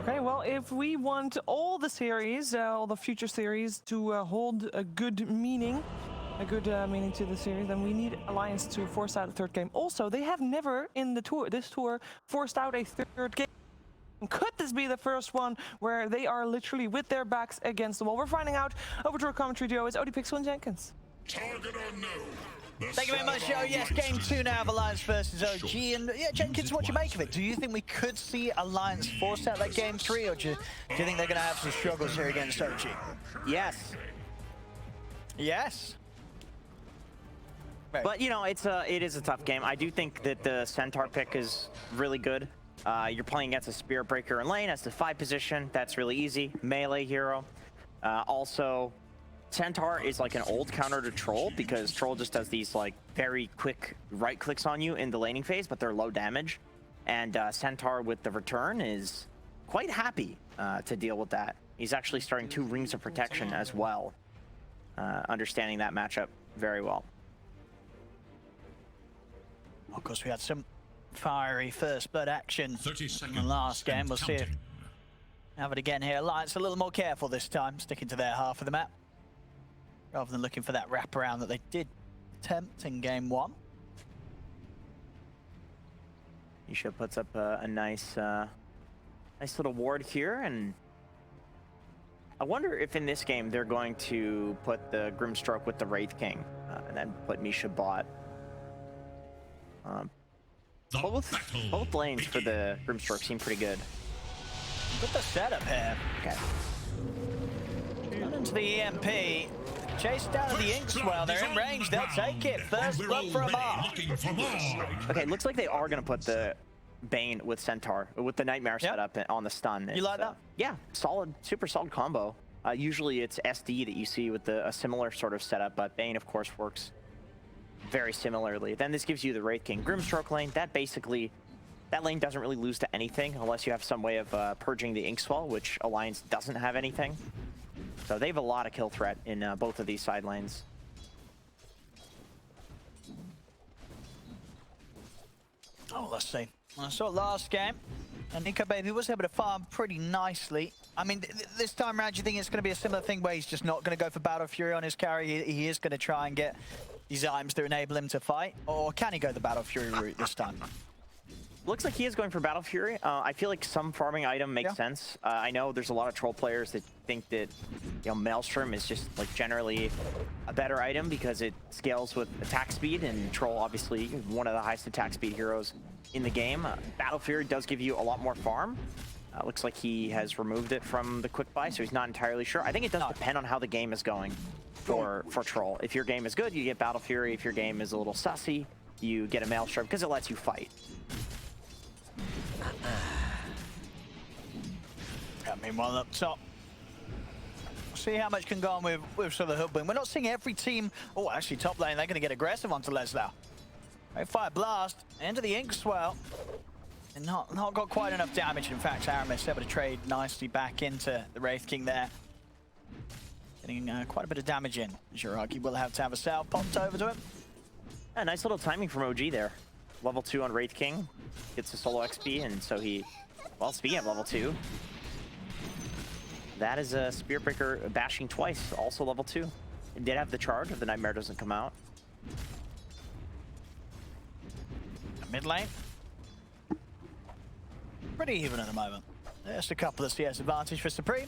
Okay, well, if we want all the series, all the future series to hold a good meaning, to the series, then we need Alliance to force out a third game. Also, they have never in this tour forced out a third game. Could this be the first one where they are literally with their backs against the wall? We're finding out over to our commentary duo. It's ODPixel and Jenkins. Target unknown. Thank you very much, Joe. Yes, game 2 now of Alliance versus OG. And yeah, Jenkins, what do you make of it? Do you think we could see Alliance force out that game 3, or do you think they're going to have some struggles here against OG? Yes. Yes. Right. But, you know, it is a tough game. I do think that the Centaur pick is really good. You're playing against a Spirit Breaker in lane as the 5 position. That's really easy. Melee hero. Also, Centaur is like an old counter to Troll, because Troll just does these like very quick right clicks on you in the laning phase, but they're low damage. And Centaur with the return is quite happy to deal with that. He's actually starting 2 Rings of Protection as well, understanding that matchup very well. Of course, we had some fiery first blood action in the last game. We'll see if have it again here. Alliance a little more careful this time, sticking to their half of the map, rather than looking for that wraparound that they did attempt in game 1. Isha puts up a nice little ward here, and I wonder if in this game they're going to put the Grimstroke with the Wraith King, and then put Misha bot. Both lanes for the Grimstroke seem pretty good. Put the setup here. Okay. Run into the EMP. Chase down to the Inkswell. They're in range. They'll take it. First blood for Ammar. Okay, looks like they are going to put the Bane with Centaur, with the Nightmare setup on the stun. You like that? Yeah, solid, super solid combo. Usually it's SD that you see with a similar sort of setup, but Bane, of course, works very similarly. Then this gives you the Wraith King Grimstroke lane. That lane doesn't really lose to anything unless you have some way of purging the Inkswell, which Alliance doesn't have anything. So they have a lot of kill threat in both of these side lanes. Oh, let's see. I saw last game, and Nico Baby was able to farm pretty nicely. I mean, this time around, do you think it's going to be a similar thing where he's just not going to go for Battle Fury on his carry? He is going to try and get these items to enable him to fight? Or can he go the Battle Fury route this time? Looks like he is going for Battle Fury. I feel like some farming item makes sense. I know there's a lot of Troll players that think that, you know, Maelstrom is just like generally a better item because it scales with attack speed, and Troll obviously one of the highest attack speed heroes in the game. Battle Fury does give you a lot more farm. Looks like he has removed it from the quick buy, so he's not entirely sure. I think it does depend on how the game is going for Troll. If your game is good, you get Battle Fury. If your game is a little sussy, you get a Maelstrom because it lets you fight. Meanwhile, up top, see how much can go on with sort of Hoodwink. We're not seeing every team. Oh, actually, top lane, they're going to get aggressive onto Leslau. Right, fire blast into the Inkswell, and not got quite enough damage. In fact, Aramis able to trade nicely back into the Wraith King there, getting quite a bit of damage in. Jiragi will have to have a cell popped over to him. Yeah, nice little timing from OG there. Level 2 on Wraith King, gets a solo XP, and so he, well, speaking of level 2, that is a Spirit Breaker bashing twice, also level 2. It did have the charge if the Nightmare doesn't come out. Mid lane, pretty even at the moment. Just a couple of CS advantage for Supreme.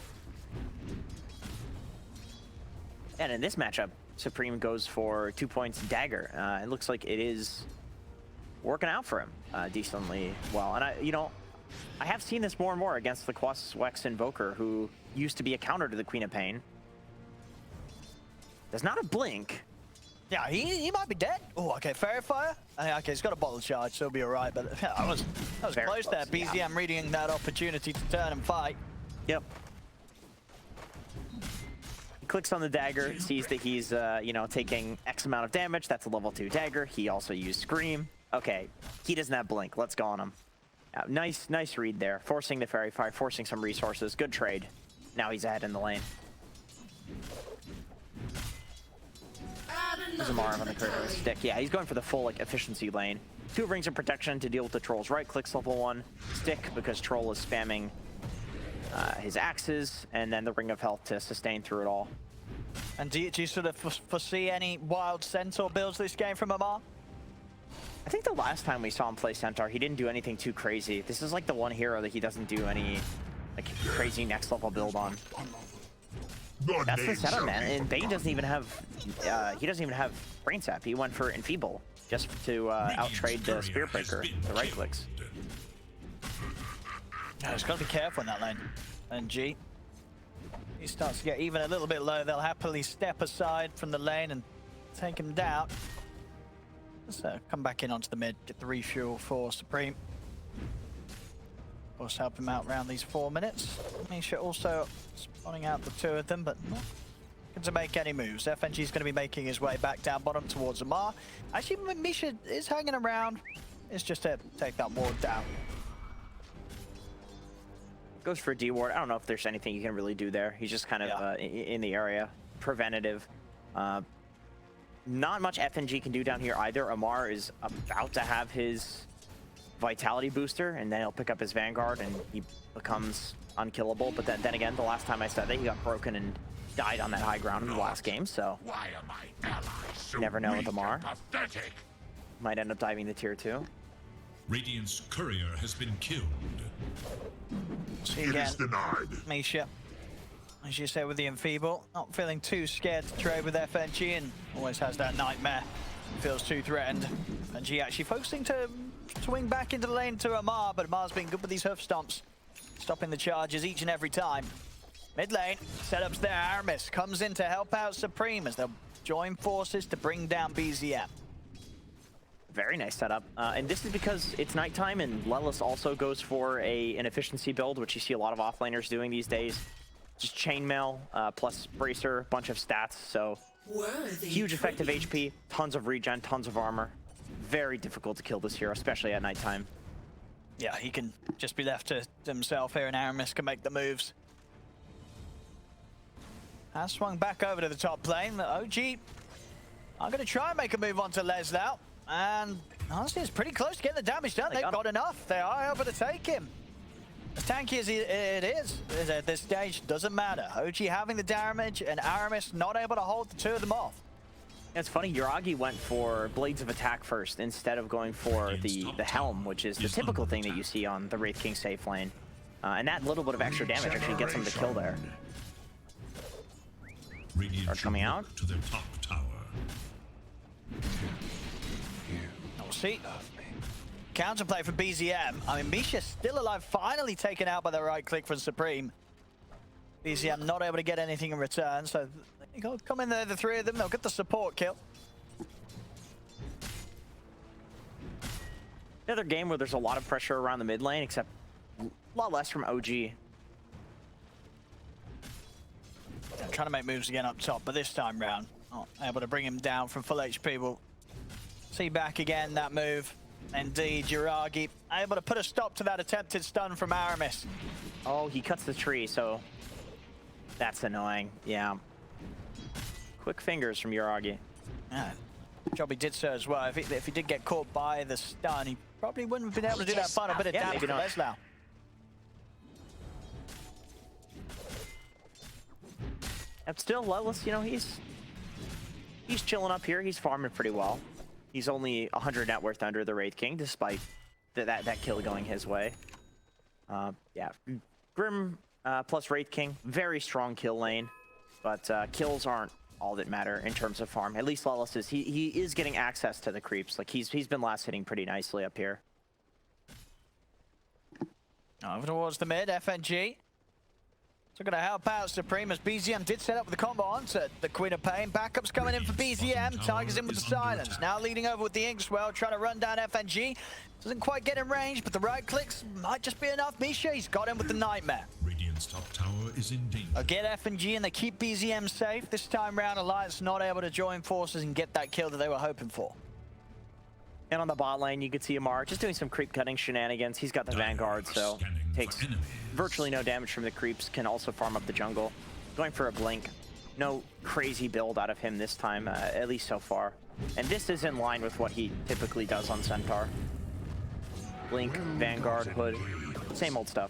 And in this matchup, Supreme goes for 2 points Dagger. It looks like it is working out for him decently well. And I have seen this more and more against the Quas-Wex Invoker, who used to be a counter to the Queen of Pain. Does not have Blink. Yeah, he might be dead. Oh, okay, Fairy Fire. Okay, he's got a bottle charge, so he'll be all right. But that was close there. BZM yeah. reading that opportunity to turn and fight. Yep. He clicks on the dagger, sees that he's taking X amount of damage. That's a level 2 dagger. He also used Scream. Okay, he doesn't have Blink. Let's go on him. Nice read there. Forcing the Fairy Fire, forcing some resources. Good trade. Now he's ahead in the lane. There's a Marv on the Kratos stick. Yeah, he's going for the full efficiency lane. 2 Rings of Protection to deal with the Trolls. Right clicks level 1. Stick because Troll is spamming his axes, and then the Ring of Health to sustain through it all. And do you sort of foresee any wild Centaur builds this game from Ammar? I think the last time we saw him play Centaur, he didn't do anything too crazy. This is like the one hero that he doesn't do any like crazy next level build on. That's the setup, man. And Bane doesn't even have Brain Sap. He went for Enfeeble just to outtrade the Spirit Breaker, the right clicks. Yeah, just got to be careful in that lane. And G, he starts to get even a little bit low. They'll happily step aside from the lane and take him down. Let's come back in onto the mid, get the refuel for Supreme. Of course, help him out around these 4 minutes. Misha also spawning out the 2 of them, but not going to make any moves. FNG's going to be making his way back down bottom towards Ammar. Actually, Misha is hanging around. It's just to take that ward down. Goes for a D ward. I don't know if there's anything you can really do there. He's just kind of in the area. Preventative. Not much FNG can do down here either. Ammar is about to have his Vitality booster, and then he'll pick up his Vanguard, and he becomes unkillable. But then again, the last time I said that, he got broken and died on that high ground in the last game, so Why are my allies so never know with weak Ammar. and pathetic? Might end up diving to tier 2. Radiant's courier has been killed. See It again, is denied. Misha, as you say, with the Enfeeble, not feeling too scared to trade with FNG, and always has that nightmare. Feels too threatened. FNG actually focusing to swing back into the lane to Ammar, but Ammar's been good with these hoof stomps, stopping the charges each and every time. Mid lane, setups there. Aramis comes in to help out Supreme as they'll join forces to bring down BZM. Very nice setup. And this is because it's nighttime, and Lelis also goes for an efficiency build, which you see a lot of offlaners doing these days. Just chainmail plus bracer, bunch of stats, so huge effective HP, tons of regen, tons of armor. Very difficult to kill this hero, especially at nighttime. Yeah, he can just be left to himself here, and Aramis can make the moves. Has swung back over to the top lane. The OG are going to try and make a move onto Les now. And honestly, it's pretty close to getting the damage done. They've got enough. They are able to take him. As tanky as it is at this stage, doesn't matter. OG having the damage and Aramis not able to hold the 2 of them off. It's funny, Yuragi went for Blades of Attack first instead of going for the Helm, which is the typical thing that you see on the Wraith King safe lane. And that little bit of extra damage actually gets him the kill there. Radiant coming out to their top tower. We'll see. Counterplay for BZM. I mean, Misha's still alive, finally taken out by the right click from Supreme. BZM not able to get anything in return, so they'll come in there, the 3 of them, they'll get the support kill. Another game where there's a lot of pressure around the mid lane, except a lot less from OG. Trying to make moves again up top, but this time round, not able to bring him down from full HP. We'll see back again that move. Indeed, Yuragi able to put a stop to that attempted stun from Aramis. Oh, he cuts the tree, so that's annoying. Yeah. Quick fingers from Yuragi. Yeah, job he did so as well. If he did get caught by the stun, he probably wouldn't have been able to do that final bit of damage to Leslau. And still, Lelis, you know, he's chilling up here. He's farming pretty well. He's only 100 net worth under the Wraith King, despite that kill going his way. Yeah, Grim plus Wraith King, very strong kill lane, but kills aren't all that matter in terms of farm. At least Lelis is. He is getting access to the creeps. Like he's been last hitting pretty nicely up here. Over towards the mid, FNG. So going to help out Supreme as BZM did set up with the combo onto the Queen of Pain. Backups coming in for BZM. Tigers in with the silence. Now leading over with the Inkswell, trying to run down FNG. Doesn't quite get in range, but the right clicks might just be enough. Misha, he's got him with the Nightmare. Radiant's top tower is in danger. They'll get FNG and they keep BZM safe. This time round, Alliance not able to join forces and get that kill that they were hoping for. And on the bot lane, you could see Ammar just doing some creep cutting shenanigans. He's got the Vanguard, so takes virtually no damage from the creeps, can also farm up the jungle. Going for a blink. No crazy build out of him this time, at least so far. And this is in line with what he typically does on Centaur. Blink, Vanguard, Hood, same old stuff.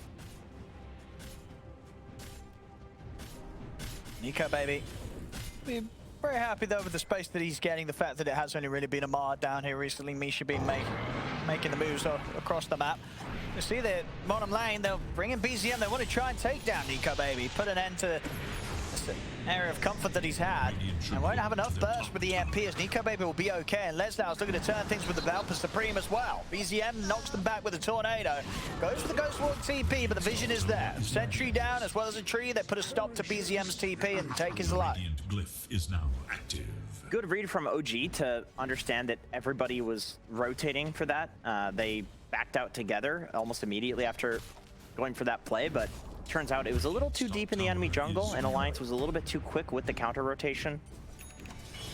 Nico, baby. We're very happy though with the space that he's getting. The fact that it has only really been Ammar down here recently. Misha been making the moves across the map. You see the bottom lane, they'll bring in BZM. They want to try and take down Nico, baby. Put an end to this area of comfort that he's had. And won't have enough burst with the EMP as Nico, baby will be okay. And Leslau's looking to turn things with the Valpa Supreme as well. BZM knocks them back with a tornado. Goes for the Ghost Walk TP, but the vision is there. Sentry down as well as a tree. They put a stop to BZM's TP and take his life. Radiant glyph is now active. Good read from OG to understand that everybody was rotating for that. They backed out together almost immediately after going for that play, but turns out it was a little too deep in the enemy jungle, and Alliance was a little bit too quick with the counter rotation.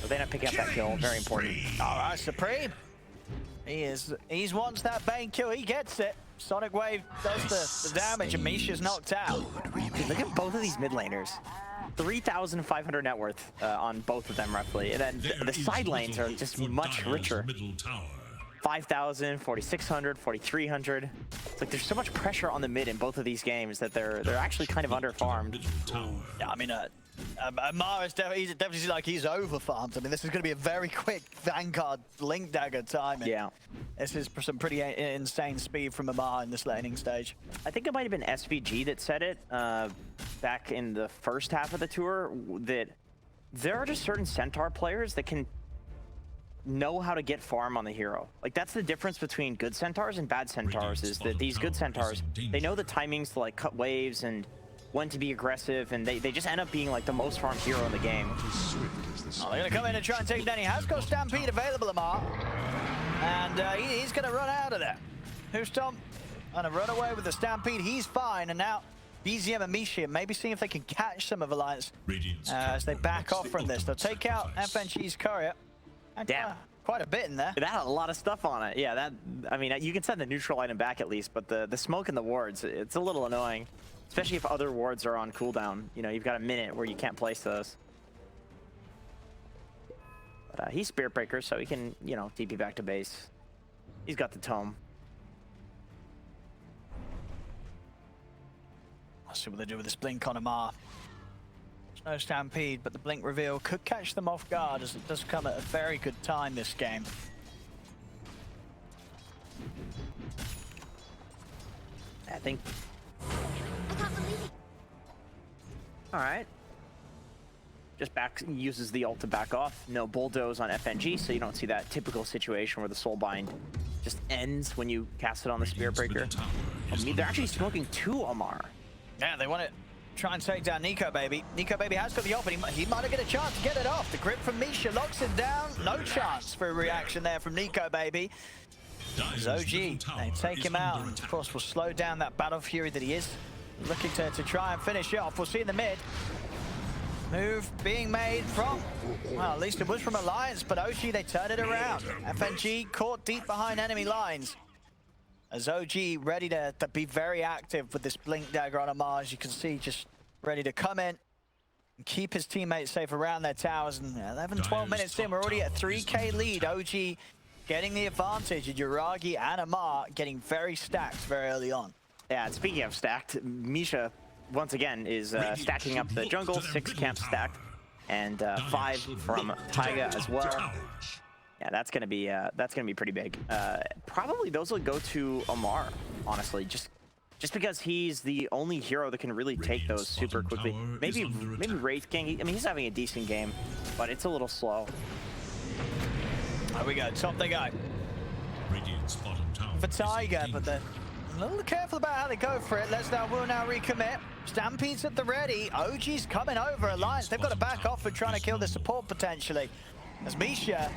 So they end up picking up that kill, very important. All right, Supreme. He's wants that Bane kill, he gets it. Sonic Wave does the damage, and Misha's knocked out. Dude, look at both of these mid laners. 3,500 net worth on both of them, roughly. And then the side lanes are just much richer. 5,000, 4,600, 4,300. It's like there's so much pressure on the mid in both of these games that they're actually kind of under-farmed. Yeah, I mean, Ammar is definitely like he's over-farmed. I mean, this is going to be a very quick Vanguard Link Dagger timing. Yeah. This is some pretty insane speed from Ammar in this laning stage. I think it might have been SVG that said it back in the first half of the tour, that there are just certain Centaur players that can know how to get farm on the hero. Like, that's the difference between good Centaurs and bad Centaurs, is that these good Centaurs, they know the timings to like cut waves and when to be aggressive, and they just end up being like the most farmed hero in the game. Oh, they're gonna come in and try and take him down. He has got Stampede available, Ammar. And he's gonna run out of there. Hoostomp gonna run away with the Stampede. He's fine, and now BZM and Misha maybe seeing if they can catch some of Alliance as they back off from this. They'll take out FNG's courier. Damn. Quite a bit in there. That had a lot of stuff on it. Yeah, that, I mean, you can send the neutral item back at least, but the smoke and the wards, it's a little annoying. Especially if other wards are on cooldown. You know, you've got a minute where you can't place those. But he's Spirit Breaker, so he can, you know, TP back to base. He's got the tome. Let's see what they do with this blink on Ammar. There's no Stampede, but the blink reveal could catch them off guard, as it does come at a very good time this game. I think. All right. Just uses the ult to back off. No bulldoze on FNG, so you don't see that typical situation where the soulbind just ends when you cast it on the Spirit Breaker. I mean, they're actually smoking two Ammar. Yeah, they want to try and take down Nico, baby. Nico, baby has got the ult, but he might have got a chance to get it off. The grip from Misha locks him down. No chance for a reaction there from Nico, baby. As OG, they take him out. And of course, will slow down that Battle Fury that he is looking to try and finish off. We'll see in the mid. Move being made from, well, at least it was from Alliance, but OG, they turn it around. FNG caught deep behind enemy lines. As OG ready to be very active with this blink dagger on Ammar, as you can see, just ready to come in and keep his teammates safe around their towers. And 11, 12 minutes in, we're already at 3K lead. OG getting the advantage, and Yuragi and Ammar getting very stacked very early on. Yeah, and speaking of stacked, Misha, once again, is stacking up the jungle, 6 camps stacked, and 5 from Taiga as well. Yeah, that's gonna be pretty big. Probably those will go to Ammar, honestly, just because he's the only hero that can really take those super quickly. Maybe Wraith King. I mean, he's having a decent game, but it's a little slow. There we go, top they go. For Taiga, but they're a little careful about how they go for it. Lesnar will now recommit. Stampede's at the ready. OG's coming over. Alliance, they've got to back off for trying to kill the support potentially. As Misha,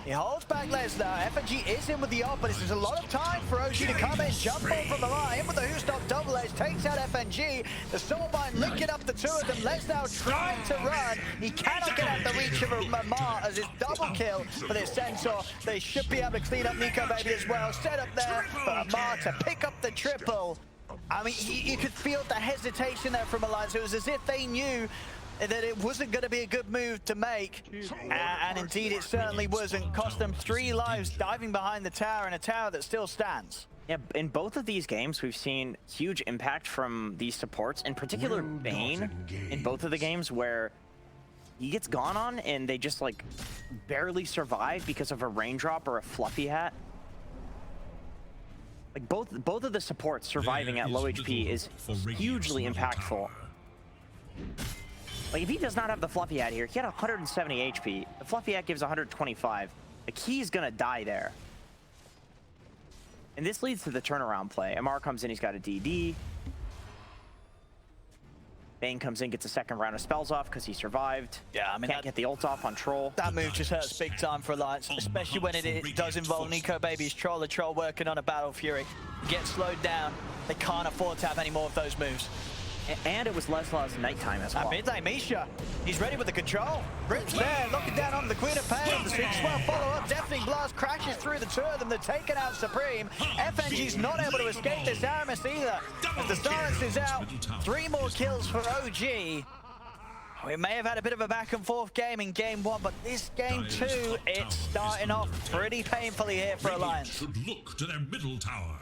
he holds back Lesnar. FNG is in with the ult, but this is a lot of time for OG to come in. Jump on from the line, in with the Hoostop double edge, takes out FNG. The Soulbind linking up the two of them. Lesnar trying to run. He cannot get out the reach of Ammar as it's double kill for this Centaur. They should be able to clean up Nico, baby, as well. Set up there for Ammar to pick up the triple. I mean, you could feel the hesitation there from Alliance. It was as if they knew that it wasn't going to be a good move to make, and indeed it certainly wasn't. Cost them 3 lives diving behind the tower, and a tower that still stands. Yeah, in both of these games, we've seen huge impact from these supports, in particular Will not Bane, in both of the games where he gets gone on and they just like barely survive because of a raindrop or a fluffy hat. Like both of the supports surviving at low HP is hugely impactful. Like if he does not have the fluffy hat here, he had 170 HP. The fluffy hat gives 125. Like he's gonna die there. And this leads to the turnaround play. Ammar comes in, he's got a DD. Bane comes in, gets a second round of spells off because he survived. Yeah, I mean, can't get the ult off on Troll. that move just hurts big time for Alliance, especially when it does involve Nico Baby's Troll, the Troll working on a Battle Fury. Gets slowed down. They can't afford to have any more of those moves. And it was Leslaw's nighttime as well. Midday Misha, he's ready with the control. Rips there, looking down on the Queen of Pain. The 6-12 follow-up, Deafening Blast crashes through the two of them. They're taking out Supreme. FNG's not able to escape this Aramis either. As the silence is out, 3 more kills for OG. We may have had a bit of a back and forth game in game 1, but this game 2, it's starting off pretty painfully here for Alliance. Should look to their middle tower.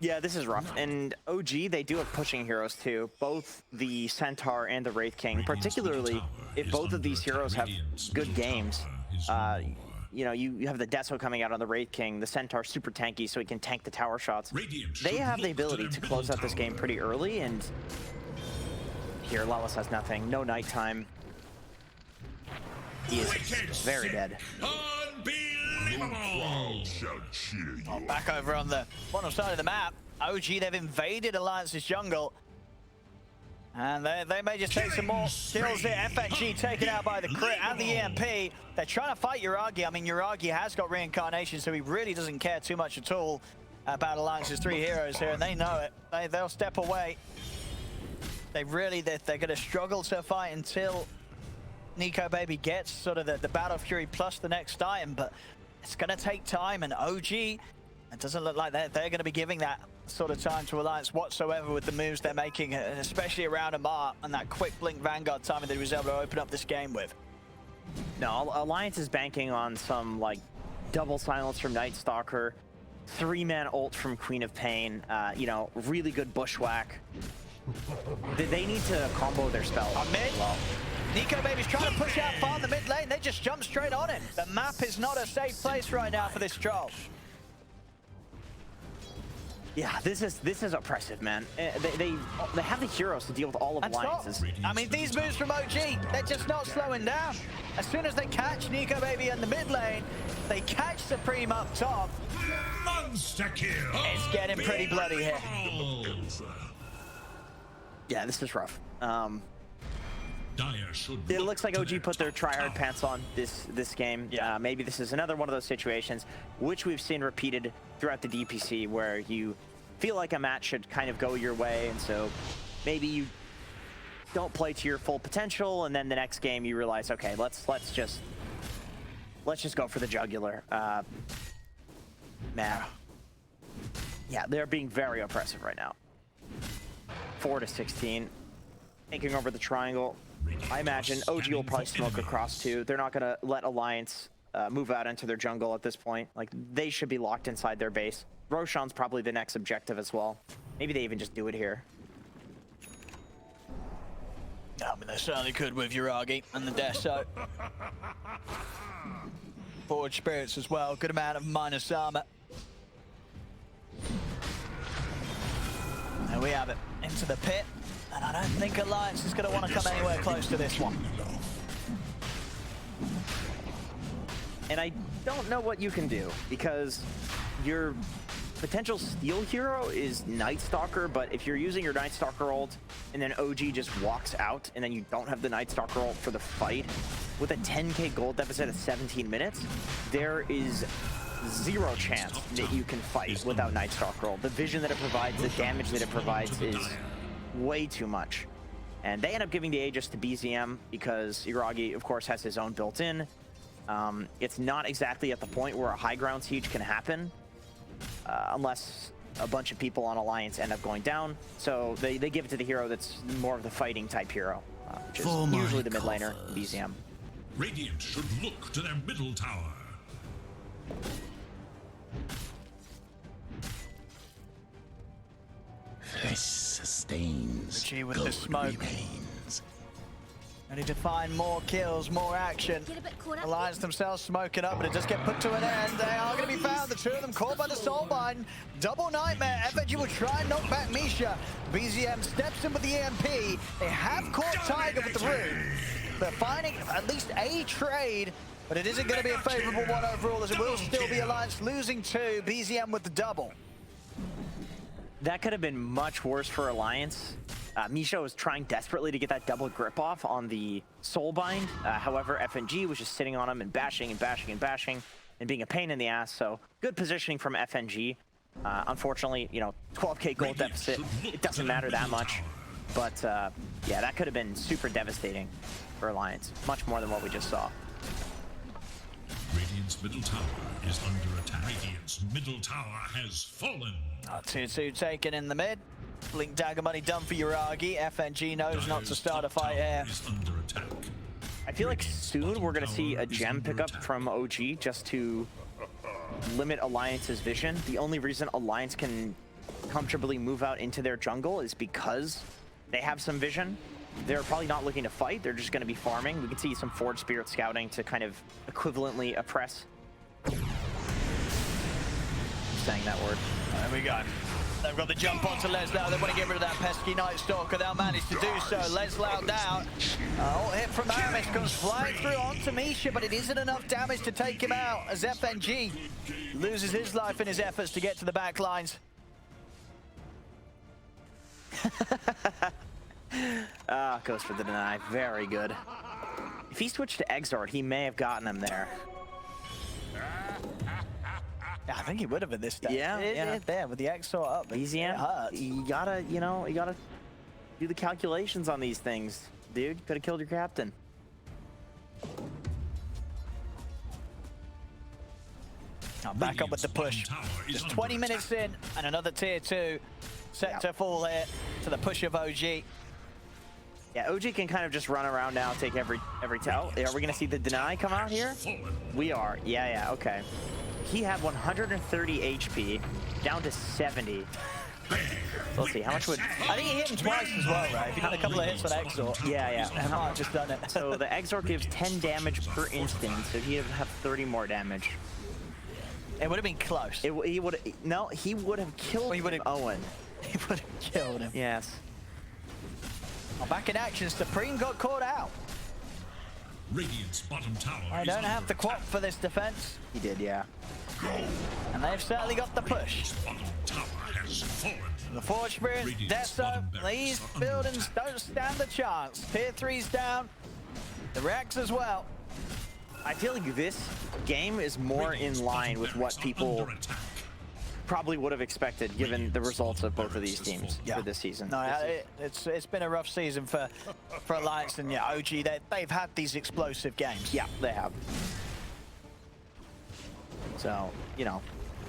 Yeah, this is rough. And OG, they do have pushing heroes too. Both the Centaur and the Wraith King, particularly if both of these heroes have good games. You know, you have the Deso coming out on the Wraith King, the Centaur super tanky so he can tank the tower shots. They have the ability to close out this game pretty early, and here, Lawless has nothing. No nighttime. He is very dead. Crowd shall cheer you. Back over on the bottom side of the map, OG, they've invaded Alliance's jungle. And they may just take some more kills here. FNG taken out by the crit and the EMP. They're trying to fight Uragi. I mean, Uragi has got reincarnation, so he really doesn't care too much at all about Alliance's 3 heroes here, and they know it. They'll step away. They're going to struggle to fight until Nico Baby gets sort of the Battle Fury plus the next item, but it's going to take time, and OG, it doesn't look like they're going to be giving that sort of time to Alliance whatsoever with the moves they're making, especially around Ammar and that quick blink Vanguard timing that he was able to open up this game with. No, Alliance is banking on some like double silence from Night Stalker, 3-man ult from Queen of Pain, you know, really good bushwhack. They need to combo their spells. On mid, well. Nico Baby's trying to push out far in the mid lane. They just jump straight on him. The map is not a safe place right now for this Troll. Yeah, this is oppressive, man. They have the heroes to deal with all of Alliances. I mean, these moves from OG, they're just not slowing down. As soon as they catch Nico Baby in the mid lane, they catch Supreme up top. Monster kill. It's getting pretty bloody here. Yeah, this is rough. Dire should It look looks like to OG their put their top tryhard tower. pants on this game. Yeah. Maybe this is another one of those situations which we've seen repeated throughout the DPC where you feel like a match should kind of go your way, and so maybe you don't play to your full potential, and then the next game you realize, okay, let's just go for the jugular. Man, yeah, they're being very oppressive right now. 4-16, taking over the triangle. I imagine OG will probably smoke across too. They're not gonna let Alliance move out into their jungle at this point. Like, they should be locked inside their base. Roshan's probably the next objective as well. Maybe they even just do it here. I mean, they certainly could with Uragi and the Deso. Forward Spirits as well. Good amount of minus armor. There we have it. Into the pit. And I don't think Alliance is going to want to come anywhere close to this one. And I don't know what you can do, because your potential steal hero is Night Stalker, but if you're using your Night Stalker ult and then OG just walks out and then you don't have the Night Stalker ult for the fight, with a 10k gold deficit at 17 minutes, there is zero chance that you can fight without Night Stalker ult. The vision that it provides, the damage that it provides is way too much. And they end up giving the Aegis to BZM because Uragi, of course, has his own built-in. It's not exactly at the point where a high ground siege can happen, unless a bunch of people on Alliance end up going down. So they give it to the hero that's more of the fighting type hero, which is usually the mid laner, BZM. Radiant should look to their middle tower. This sustains. Gee, with the Gold smoke. remains. Ready to find more kills, more action. Get a bit caught up. Alliance themselves smoking up, but it does get put to an end. They are going to be found, the two of them caught by the Soulbind. Double nightmare. FNG will try and knock back Misha. BZM steps in with the EMP. They have caught Tiger with the rune. They're finding at least a trade, but it isn't going to be a favorable one overall, as it will still be Alliance losing two. BZM with the double. That could have been much worse for Alliance. Misha was trying desperately to get that double grip off on the Soulbind. However, FNG was just sitting on him and bashing and bashing and bashing and being a pain in the ass. So good positioning from FNG. Unfortunately, you know, 12k gold deficit, it doesn't matter that much. But yeah, that could have been super devastating for Alliance. Much more than what we just saw. Radiant's middle tower is under attack. Radiant's middle tower has fallen. 2-2 taken in the mid. Blink Dagger Money done for Yuragi. FNG knows not to start a fight here. Is under attack. I feel like soon we're going to see a gem pickup from OG just to limit Alliance's vision. The only reason Alliance can comfortably move out into their jungle is because they have some vision. They're probably not looking to fight. They're just going to be farming. We can see some Forge Spirit scouting to kind of equivalently oppress. I'm saying that word. There we go. They've got the jump onto Leslau. They want to get rid of that pesky Night Stalker. They'll manage to do so. Leslau down. Hit from Aramis comes flying through onto Misha, but it isn't enough damage to take him out as FNG loses his life in his efforts to get to the back lines. Goes for the deny. Very good. If he switched to Exort, he may have gotten him there. I think he would have at this stage. Yeah. There with the Exort up. BZM, It hurts. you gotta do the calculations on these things, dude. Could have killed your captain. Now back up with the push. Just 20 minutes in, and another tier 2 set to fall here to the push of OG. Yeah, OG can kind of just run around now, take every tell. Are we gonna see the deny come out here? We are. Yeah, okay. He had 130 HP, down to 70. So let's see, how much would... I think he hit him twice as well, right? If he had a couple of hits with Exort. Yeah. I might have just done it. So the Exort gives 10 damage per instant, so he'd have 30 more damage. It would have been close. He would have killed Owen. He would have killed him. Yes. Oh, back in action, Supreme got caught out. Radiant's bottom tower I is don't under have the quap attack. for this defense. He did, yeah. And they've certainly got the push. Radiant's bottom tower has fallen. The Forge Spirit, Radiant's Deso, bottom barracks these are under buildings attack. don't stand a chance. Tier 3's down. The Rex as well. I feel like this game is more in line with what people probably would have expected given the results of both of these teams for this season. No, it's been a rough season for Alliance, and yeah, OG, they've had these explosive games. Yeah, they have. So, you know,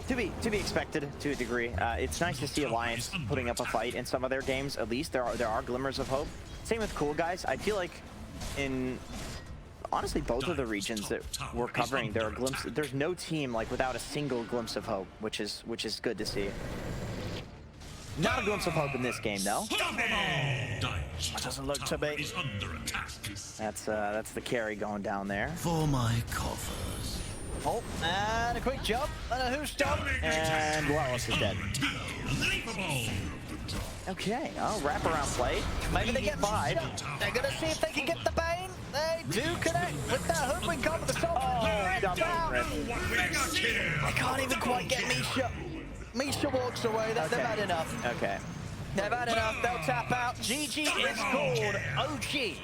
to be expected to a degree. It's nice to see Alliance putting up a fight in some of their games. At least there are glimmers of hope. Same with Cool Guys. I feel like in honestly both of the regions that we're covering, there are glimpses. There's no team like without a single glimpse of hope, which is good to see. Not a glimpse of hope in this game, though. It doesn't look to be. That's the carry going down there. For my coffers. Oh, and a quick jump, and a who's stop. And Wallace is dead. Okay, wraparound play. Maybe they get 5. They're gonna see if they can get the Bane. They do connect with that hook and come with the soul. They can't even quite get Misha. Misha walks away. They've had enough. Okay. They've had enough. They'll tap out. GG is called. OG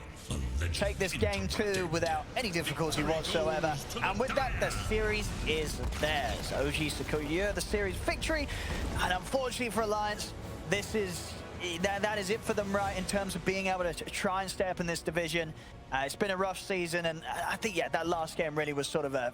take this game 2 without any difficulty whatsoever. And with that, the series is theirs. OG secure the series victory. And unfortunately for Alliance, that is it for them, right, in terms of being able to try and stay up in this division. It's been a rough season, and I think, yeah, that last game really was sort of a